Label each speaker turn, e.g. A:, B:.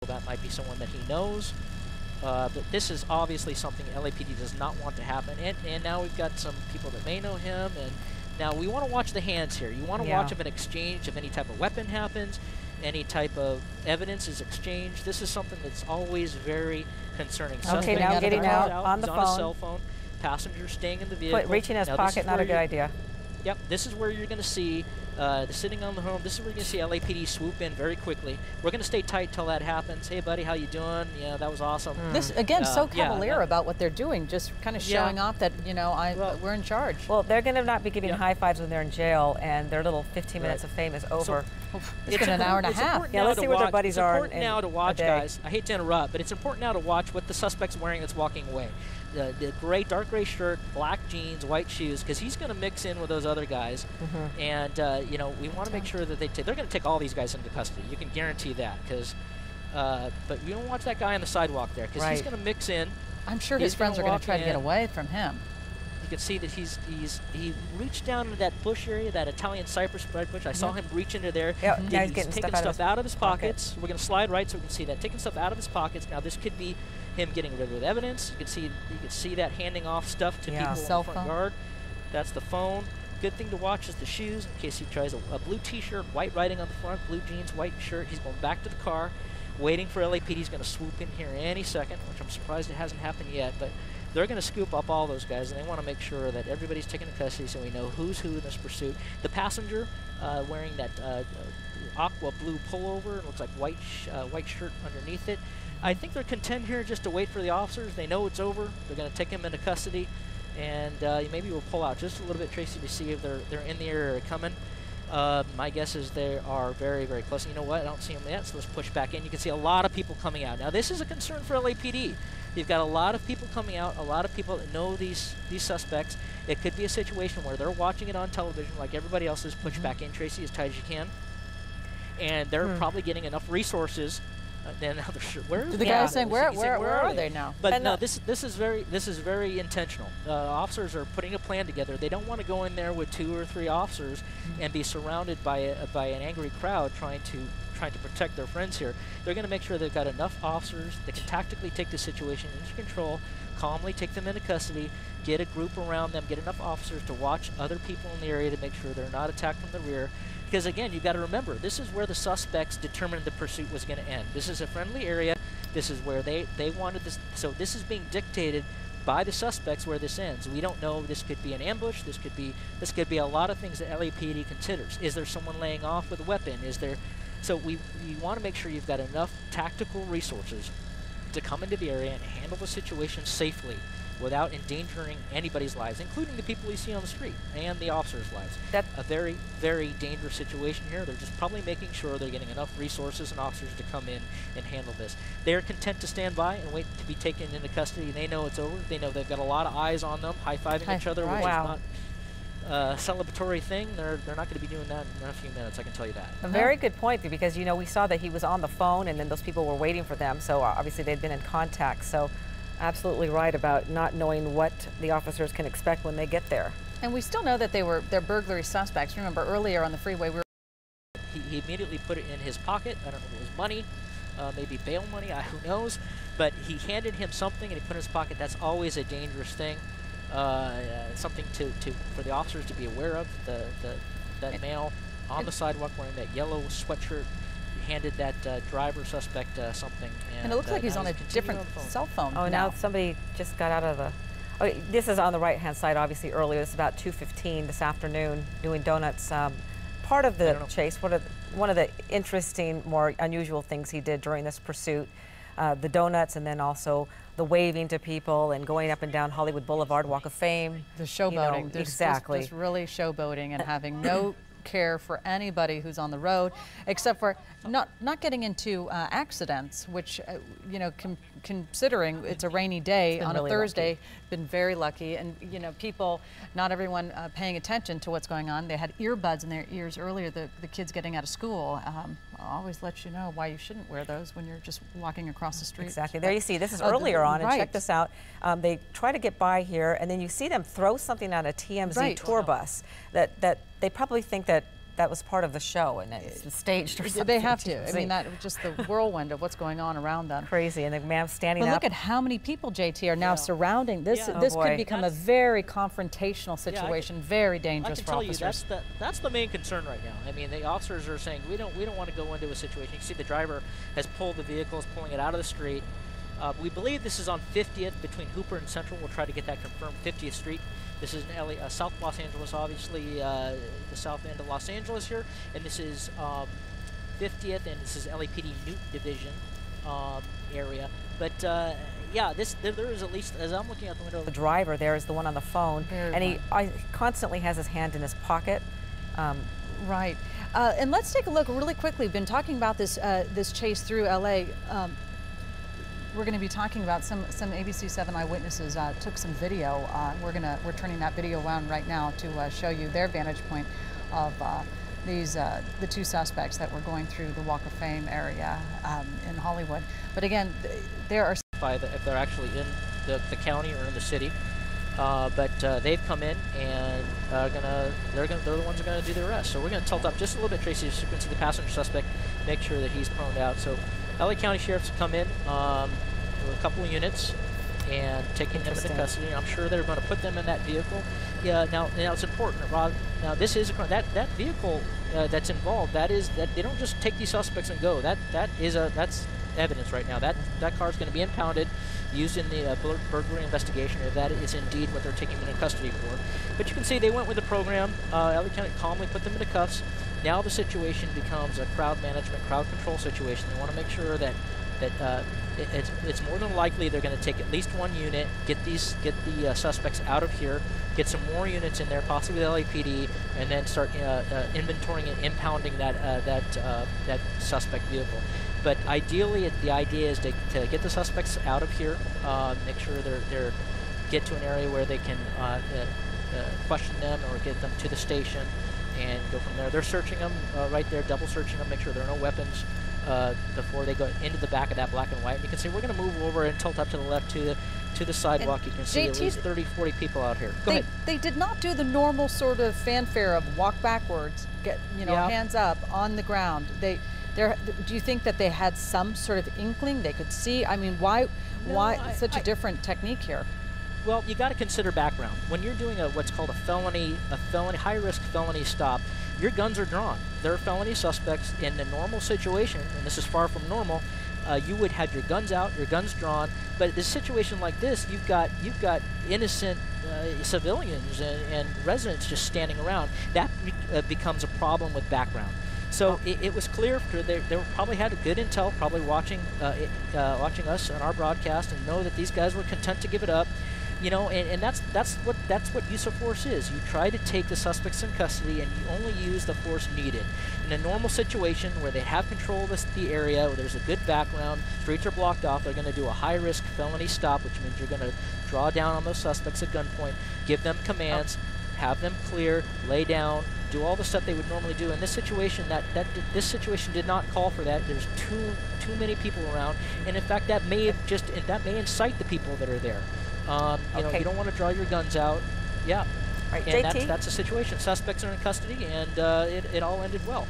A: That might be someone that he knows. But this is obviously something LAPD does not want to happen. And now we've got some people that may know him. And now we want to watch the hands here. You want to watch if an exchange of any type of weapon happens, any type of evidence is exchanged. This is something that's always very concerning.
B: Okay, now getting out on the phone.
A: On a cell phone. Passenger staying in the vehicle.
B: Reaching his pocket, not a good idea.
A: Yep, this is where you're going to see sitting on the home. This is where you're going to see LAPD swoop in very quickly. We're going to stay tight till that happens. Hey, buddy, how you doing? Yeah, that was awesome.
C: This again, so cavalier about what they're doing, just kind of showing off that we're in charge.
B: Well, they're going to not be giving high fives when they're in jail, and their little 15 minutes of fame is over.
C: So, it's been an hour and a half.
B: Yeah, let's see what their buddies are.
A: It's important now to watch, guys. I hate to interrupt, but it's important now to watch what the suspect's wearing that's walking away. The dark gray shirt, black jeans, white shoes, because he's going to mix in with those other guys. And we want to make sure that they're going to take all these guys into custody. You can guarantee that, because. But we don't watch that guy on the sidewalk there, because he's going to mix in.
C: I'm sure his friends are going to try to get away from him.
A: You can see that he reached down into that bush area, that Italian cypress bush. I saw him reach into there.
B: Yeah, he's
A: taking stuff out of his pockets. We're going to slide right so we can see that. Taking stuff out of his pockets. Now this could be him getting rid of evidence. You can see that handing off stuff to people in the front yard. That's the phone. Good thing to watch is the shoes, in case he tries a blue T-shirt, white writing on the front, blue jeans, white shirt. He's going back to the car, waiting for LAPD. He's going to swoop in here any second, which I'm surprised it hasn't happened yet. But they're going to scoop up all those guys, and they want to make sure that everybody's taken into custody so we know who's who in this pursuit. The passenger wearing that aqua blue pullover, it looks like white shirt underneath it. I think they're content here just to wait for the officers. They know it's over. They're going to take him into custody, and maybe we'll pull out just a little bit, Tracy, to see if they're in the area or coming. My guess is they are very, very close. You know what? I don't see them yet, so let's push back in. You can see a lot of people coming out. Now, this is a concern for LAPD. You've got a lot of people coming out, a lot of people that know these suspects. It could be a situation where they're watching it on television like everybody else is. Push back in, Tracy, as tight as you can. And they're probably getting enough resources. Then where is
C: the guy saying where are they now?
A: But no, this is very intentional. Officers are putting a plan together. They don't want to go in there with 2 or 3 officers and be surrounded by an angry crowd trying to protect their friends here. They're going to make sure they've got enough officers that can tactically take the situation into control, calmly take them into custody, get a group around them, get enough officers to watch other people in the area to make sure they're not attacked from the rear. Because again, you've got to remember, this is where the suspects determined the pursuit was going to end. This is a friendly area. This is where they wanted this. So this is being dictated by the suspects where this ends. We don't know. This could be an ambush. This could be a lot of things that LAPD considers. Is there someone laying off with a weapon? Is there? So you want to make sure you've got enough tactical resources to come into the area and handle the situation safely without endangering anybody's lives, including the people you see on the street and the officers' lives. That's a very, very dangerous situation here. They're just probably making sure they're getting enough resources and officers to come in and handle this. They're content to stand by and wait to be taken into custody. They know it's over. They know they've got a lot of eyes on them, high-fiving each other, which is not a celebratory thing. They're not going to be doing that in a few minutes, I can tell you that.
B: A very good point, because we saw that he was on the phone and then those people were waiting for them, so obviously they'd been in contact. So absolutely right about not knowing what the officers can expect when they get there.
C: And we still know that they're burglary suspects. Remember earlier on the freeway
A: he immediately put it in his pocket. I don't know if it was money, maybe bail money, who knows, but he handed him something and he put it in his pocket. That's always a dangerous thing. Something for the officers to be aware of. That male on the sidewalk wearing that yellow sweatshirt handed that driver suspect something.
C: And it looks like he's on a different cell phone.
B: Oh, now somebody just got out of the... Oh, this is on the right-hand side, obviously, earlier. This is about 2:15 this afternoon, doing donuts. Part of the chase, one of the interesting, more unusual things he did during this pursuit, the donuts, and then also the waving to people and going up and down Hollywood Boulevard, Walk of Fame.
C: The showboating.
B: Exactly.
C: Just really showboating and having no care for anybody who's on the road, except for not getting into accidents, which considering it's a rainy day on a Thursday, been very lucky, and people, not everyone paying attention to what's going on. They had earbuds in their ears earlier. The kids getting out of school. Always let you know why you shouldn't wear those when you're just walking across the street.
B: Exactly. There you see. This is earlier on, and check this out. They try to get by here, and then you see them throw something on a TMZ tour bus that they probably think that that was part of the show, and it's staged or something.
C: They have to. I mean, that just the whirlwind of what's going on around them.
B: Crazy, and the man standing up.
C: But look at how many people, JT, are now surrounding this.
A: Yeah.
C: This could become a very confrontational situation, very dangerous for officers.
A: I can tell you that's the main concern right now. I mean, the officers are saying we don't want to go into a situation. You can see the driver has pulled the vehicle, is pulling it out of the street. We believe this is on 50th between Hooper and Central. We'll try to get that confirmed. 50th Street. This is in South Los Angeles, obviously, the south end of Los Angeles here. And this is 50th, and this is LAPD Newton Division area. But yeah, there is at least, as I'm looking out the window.
B: The driver there is the one on the phone, and he constantly has his hand in his pocket.
C: Right. And let's take a look really quickly. We've been talking about this this chase through LA. We're going to be talking about some ABC 7 eyewitnesses took some video. We're turning that video around right now to show you their vantage point of the two suspects that were going through the Walk of Fame area in Hollywood. But again, there are
A: if they're actually in the county or in the city. But they've come in and they're the ones who are going to do the arrest. So we're going to tilt up just a little bit, Tracy, so you can see the passenger suspect, make sure that he's proned out. So LA County Sheriffs have come in with a couple of units and taking them into custody. I'm sure they're going to put them in that vehicle. Yeah. Now it's important, Rod. Now this is that vehicle that's involved. That they don't just take these suspects and go. That's evidence right now. That car is going to be impounded, used in the burglary investigation, if that is indeed what they're taking them into custody for. But you can see they went with the program. LA County calmly put them into cuffs. Now the situation becomes a crowd management, crowd control situation. They want to make sure that it's more than likely they're going to take at least one unit, get the suspects out of here, get some more units in there, possibly the LAPD, and then start inventorying and impounding that suspect vehicle. But ideally, the idea is to get the suspects out of here, make sure they're get to an area where they can question them or get them to the station and go from there. They're searching them right there, double searching them, make sure there are no weapons before they go into the back of that black and white. And you can see we're going to move over and tilt up to the left to the sidewalk. And you can see at least 30, 40 people out here. Go ahead.
C: They did not do the normal sort of fanfare of walk backwards, get hands up on the ground. Do you think that they had some sort of inkling they could see? I mean, why such a different technique here?
A: Well, you got to consider background. When you're doing what's called a high-risk felony stop, your guns are drawn. They're felony suspects. In the normal situation, and this is far from normal, you would have your guns out, your guns drawn. But in a situation like this, you've got innocent civilians and residents just standing around. That becomes a problem with background. So it was clear they probably had a good intel, probably watching us on our broadcast, and know that these guys were content to give it up. And that's what use of force is. You try to take the suspects in custody, and you only use the force needed. In a normal situation where they have control of the area, where there's a good background, streets are blocked off, they're going to do a high-risk felony stop, which means you're going to draw down on those suspects at gunpoint, give them commands, have them clear, lay down, do all the stuff they would normally do. In this situation, this situation did not call for that. There's too many people around, and in fact, that may incite the people that are there. You don't want to draw your guns out. Yeah.
B: Right,
A: and
B: JT?
A: that's the situation. Suspects are in custody, and it all ended well.